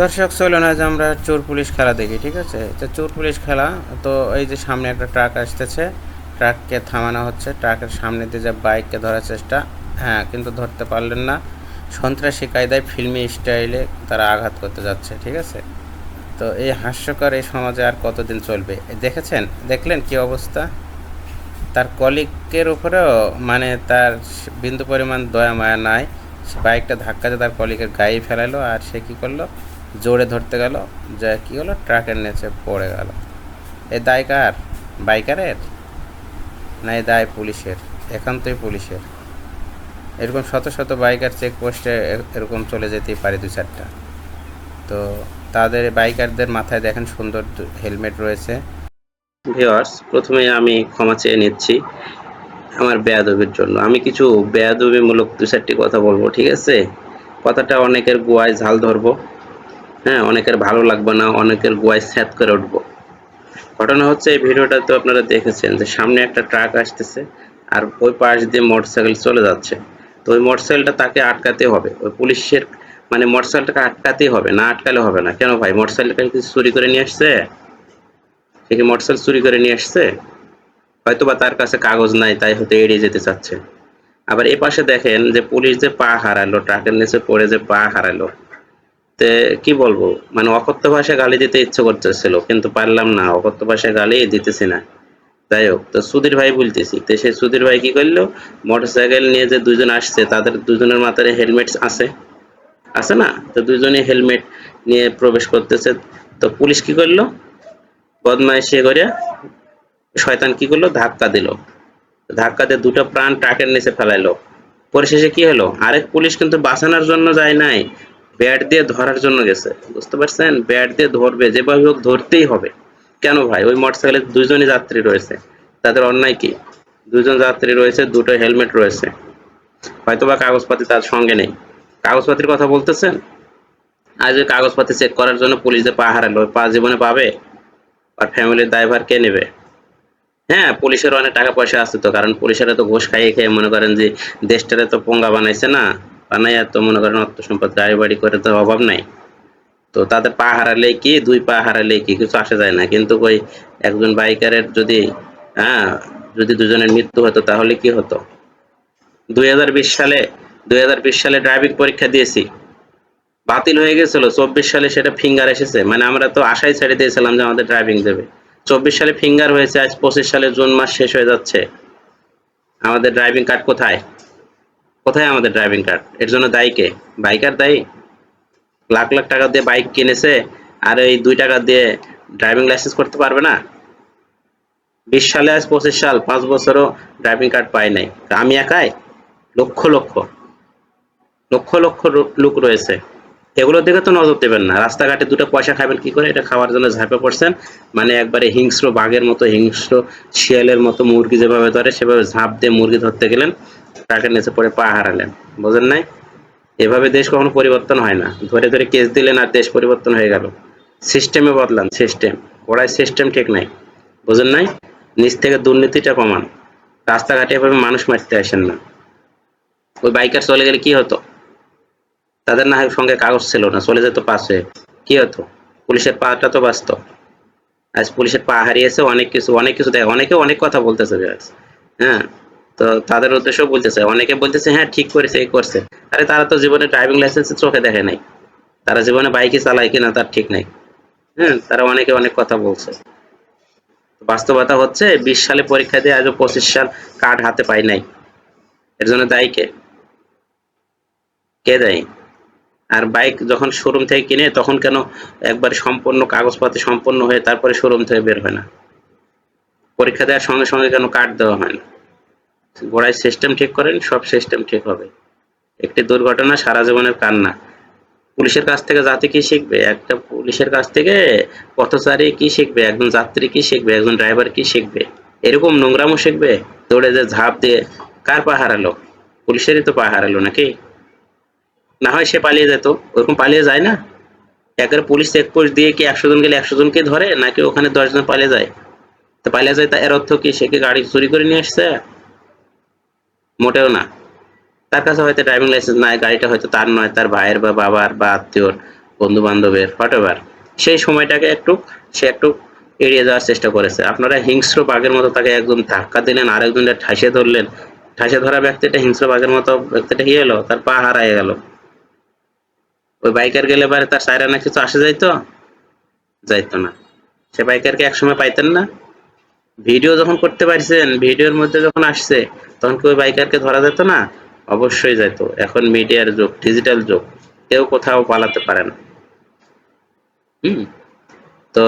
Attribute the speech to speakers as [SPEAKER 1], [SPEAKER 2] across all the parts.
[SPEAKER 1] দর্শক চলুন আজ আমরা চোর পুলিশ খেলা দেখি, ঠিক আছে? তো চোর পুলিশ খেলা, তো এই যে সামনে একটা ট্রাক আসতেছে, ট্রাককে থামানো হচ্ছে, ট্রাকের সামনে দিয়ে যে বাইককে ধরার চেষ্টা, হ্যাঁ কিন্তু ধরতে পারলেন না। সন্ত্রাসী কায়দায় ফিল্মি স্টাইলে তারা আঘাত করতে যাচ্ছে, ঠিক আছে? তো এই হাস্যকর এই সমাজে আর কতদিন চলবে? দেখেছেন, দেখলেন কি অবস্থা? তার কলিগের উপরেও মানে তার বিন্দু পরিমাণ দয়া মায়া নাই। সে বাইকটা ধাক্কা দিয়ে তার কলিগের গায়ে ফেলালো, আর সে কী করলো, জোরে ধরতে গেল, যা কী হলো, ট্রাকের নিচে পড়ে গেল। এ দায় কার? বাইকারের না এ দায় পুলিশের? একান্তই পুলিশের। এরকম শত শত বাইকার চেকপোস্টে এরকম চলে যেতেই পারে দু চারটা। তো তাদের বাইকারদের মাথায় দেখেন সুন্দর হেলমেট রয়েছে।
[SPEAKER 2] ভিউয়ার্স, প্রথমে আমি ক্ষমা চেয়ে নিচ্ছি আমার বেয়াদবির জন্য। আমি কিছু বেয়াদবিমূলক দু চারটি কথা বলবো, ঠিক আছে? কথাটা অনেকের গুয়ায় ঝাল ধরবো, হ্যাঁ, অনেকের ভালো লাগবে না, অনেকের গুয়ায় স্যাত করে উঠবো। ঘটনা হচ্ছে, এই ভিডিওটা তো আপনারা দেখেছেন যে সামনে একটা ট্রাক আসতেছে আর ওই পাশ দিয়ে মোটরসাইকেল চলে যাচ্ছে। তো ওই মোটরসাইকেলটা তাকে আটকাতে হবে, ওই পুলিশের মানে মোটরসাইকেলটাকে আটকাতেই হবে, না আটকালে হবে না। কেন ভাই, মোটরসাইকেলটা কি চুরি করে নিয়ে আসছে? সে কি মোটরসাইকেল চুরি করে নিয়ে আসছে? হয়তোবা তার কাছে কাগজ নাই, তাই হয়তো এড়িয়ে যেতে চাচ্ছে। আবার এ পাশে দেখেন যে পুলিশ যে পা হারালো, ট্রাকের নিচে পড়ে যে পা হারালো, তে কি বলবো, মানে অকথ্য ভাষায় গালি দিতে ইচ্ছে করতেছিল কিন্তু পারলাম না, অকথ্য ভাষায় গালি দিতেছি না। যাই হোক, তো সুধীর ভাই বলতেছি, তো সেই সুধীর ভাই কি করলো, মোটরসাইকেল নিয়ে যে দুজন আসছে তাদের দুজনের মাথায় হেলমেট আছে, আছে না? তো দুজনে হেলমেট নিয়ে প্রবেশ করতেছে। তো পুলিশ কি করলো, বদমাইশি করে শয়তান কি করলো, ধাক্কা দিল। ধাক্কা দিয়ে দুটো প্রাণ ট্রাকের নিচে ফেলাইলো। পরিশেষে কি হলো, আরেক পুলিশ কিন্তু বাঁচানোর জন্য যায় নাই, ব্যাট দিয়ে ধরার জন্য গেছে। বুঝতে পারছেন? ব্যাট দিয়ে ধরবে, যেভাবে হোক ধরতেই হবে। কেন ভাই, ওই মোটরসাইকেলে দুইজনই যাত্রী রয়েছে, তাদের অন্যায় কি? দুজন যাত্রী রয়েছে, দুটো হেলমেট রয়েছে, হয়তোবা কাগজপাতি তার সঙ্গে নেই। কাগজপাতির কথা বলতেছেন? আজ ওই কাগজপাতি চেক করার জন্য পুলিশ যে পা হারালো, পা জীবনে পাবে? আর ফ্যামিলির দায়ভার কে নেবে? হ্যাঁ, পুলিশের অনেক টাকা পয়সা আছে, তো কারণ পুলিশেরা তো ঘুষ খাইয়ে খেয়ে মনে করেন যে দেশটারে তো পোঙ্গা বানাইছে না, বানাইয়া তো মনে করেন অর্থ সম্পদ গাড়ি বাড়ি করে তো অভাব নাই। তো তাদের পা হারালেই কি, দুই পা হারালেই কি, কিছু আসে যায় না। কিন্তু ওই একজন বাইকারের যদি, হ্যাঁ, যদি দুজনের মৃত্যু হতো তাহলে কি হতো? 2020 সালে 2020 সালে ড্রাইভিং পরীক্ষা দিয়েছি, বাতিল হয়ে গেছিল। 24 সালে সেটা ফিঙ্গার এসেছে, মানে আমরা তো আশাই ছেড়ে দিয়েছিলাম যে আমাদের ড্রাইভিং দেবে। 24 সালে ফিঙ্গার হয়েছে, আজ 25 সালে জুন মাস শেষ হয়ে যাচ্ছে। আমাদের ড্রাইভিং কার্ড কোথায়? কোথায় আমাদের ড্রাইভিং কার্ড? এর জন্য দায়ী কে? বাইকার দায়ী? লাখ লাখ টাকা দিয়ে বাইক কিনেছে, আর এই 2 টাকা দিয়ে ড্রাইভিং লাইসেন্স করতে পারবে না? 20 সালে আজ 25 সাল, 5 বছরও ড্রাইভিং কার্ড পাই নাই। আমি একাই? লক্ষ লক্ষ লক্ষ লক্ষ লোক রয়েছে। এগুলোর দিকে তো নজর দেবেন না। রাস্তাঘাটে দুটো পয়সা খাবেন কি করে, এটা খাওয়ার জন্য ঝাঁপে পড়ছেন। মানে একবারে হিংস্র বাঘের মতো, হিংস্র শিয়ালের মতো মুরগি যেভাবে ধরে সেভাবে ঝাঁপ দিয়ে মুরগি ধরতে গেলেন, ট্রাকের নিচে পড়ে পা হারালেন। বোঝেন নাই? এভাবে দেশ কখনো পরিবর্তন হয় না। ধরে ধরে কেস দিলেন আর দেশ পরিবর্তন হয়ে গেল। সিস্টেমে বদলান, সিস্টেম। ওরাই সিস্টেম ঠিক নাই, বোঝেন নাই? নিচ থেকে দুর্নীতিটা কমান। রাস্তাঘাটে এভাবে মানুষ মারতে আসেন না। ওই বাইকার চলে গেলে কি হতো? তাদের না হয় সঙ্গে কাগজ ছিল না, চলে যেত পাশে, কি হতো? পুলিশের পাটা তো বাঁচত। আজ পুলিশের পা হারিয়েছে, অনেক কিছু দেয়, অনেকে অনেক কথা বলতেছে বিরাজ, হ্যাঁ। তো তাদের উদ্দেশ্য বলতেছে, অনেকে বলতেছে হ্যাঁ ঠিক করেছে, এই করছে। আরে তারা তো জীবনে ড্রাইভিং লাইসেন্স চোখে দেখে নাই, তারা জীবনে বাইকই চালায় কিনা তার ঠিক নাই। হ্যাঁ, তারা অনেকে অনেক কথা বলছে। বাস্তবতা হচ্ছে 20 সালে পরীক্ষা দিয়ে আজও 25 সাল কার্ড হাতে পাই নাই। এর জন্য দায়ী কে? কে দায়ী? আর বাইক যখন শোরুম থেকে কিনে তখন কেন একবার সম্পূর্ণ কাগজপাতি সম্পন্ন হয়ে তারপরে শোরুম থেকে বের হয় না? পরীক্ষা দেওয়ার সঙ্গে সঙ্গে কেন কার্ড দেওয়া হয় না? গোড়ায় সিস্টেম ঠিক করেন, সব সিস্টেম ঠিক হবে। একটি দুর্ঘটনা সারা জীবনের কান্না। পুলিশের কাছ থেকে জাতি কি শিখবে? একটা পুলিশের কাছ থেকে পথচারী কি শিখবে? একজন যাত্রী কি শিখবে? একজন ড্রাইভার কি শিখবে? এরকম নোংরামো শিখবে? দৌড়ে যে ঝাঁপ দিয়ে কার পা হারালো? পুলিশেরই তো পা হারালো নাকি? না হয় সে পালিয়ে যেত, ওরকম পালিয়ে যায় না। একবারে পুলিশ চেকপোস্ট দিয়ে কি 100 জন গেলে 100 জনকে ধরে, নাকি ওখানে 10 জন পালিয়ে যায়? তো পালিয়ে যায়, তা এর অর্থ কি সে কি গাড়ি চুরি করে নিয়ে আসছে? মোটেও না। তার কাছে হয়তো ড্রাইভিং লাইসেন্স নাই, গাড়িটা হয়তো তার নয়, তার ভাইয়ের বা বাবার বা আত্মীয়র, বন্ধু বান্ধবের হোয়াটএভার, সেই সময়টাকে সে একটু এড়িয়ে যাওয়ার চেষ্টা করেছে। আপনারা হিংস্র বাঘের মতো তাকে একজন ধাক্কা দিলেন, আরেকজনটা ঠাসে ধরলেন। ঠাসে ধরা ব্যক্তিটা হিংস্র বাঘের মতো ব্যক্তিটা কি হলো, তার পা হারায় গেল। ওই বাইকার গেলে পরে তার সাইরা না কিছু আসে যাইতো না। সে বাইকারকে একসময় পাইতেন না। ভিডিও যখন করতে পারছেন, ভিডিওর মধ্যে যখন আসছে, তখন কি ওই বাইকারকে ধরা যেত না? অবশ্যই যাইতো। এখন মিডিয়ার যুগ, ডিজিটাল যুগ, কেউ কোথাও পালাতে পারে না। হুম। তো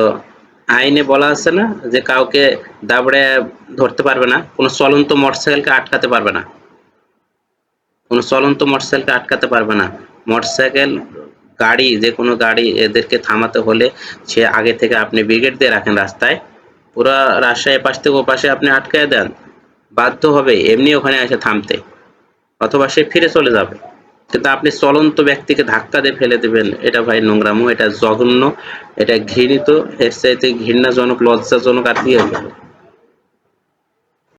[SPEAKER 2] আইনে বলা আছে না যে কাউকে দাবড়ে ধরতে পারবে না, কোনো চলন্ত মোটরসাইকেলকে আটকাতে পারবে না, কোনো চলন্ত মোটরসাইকেলকে আটকাতে পারবে না। মোটরসাইকেল, গাড়ি, যে কোনো গাড়ি এদেরকে থামাতে হলে সে আগে থেকে আপনি ব্রিগেড দিয়ে রাখেন রাস্তায়, পুরো রাজশাহী এপাশ থেকে ওপাশে আপনি আটকায় দেন, বাধ্য হবে এমনি ওখানে এসে থামতে, অথবা সে ফিরে চলে যাবে। কিন্তু আপনি চলন্ত ব্যক্তিকে ধাক্কা দিয়ে ফেলে দেবেন, এটা ভাই নোংরামো, এটা জঘন্য, এটা ঘৃণিত, এর চাইতে ঘৃণাজনক, লজ্জাজনক আর কি হবে?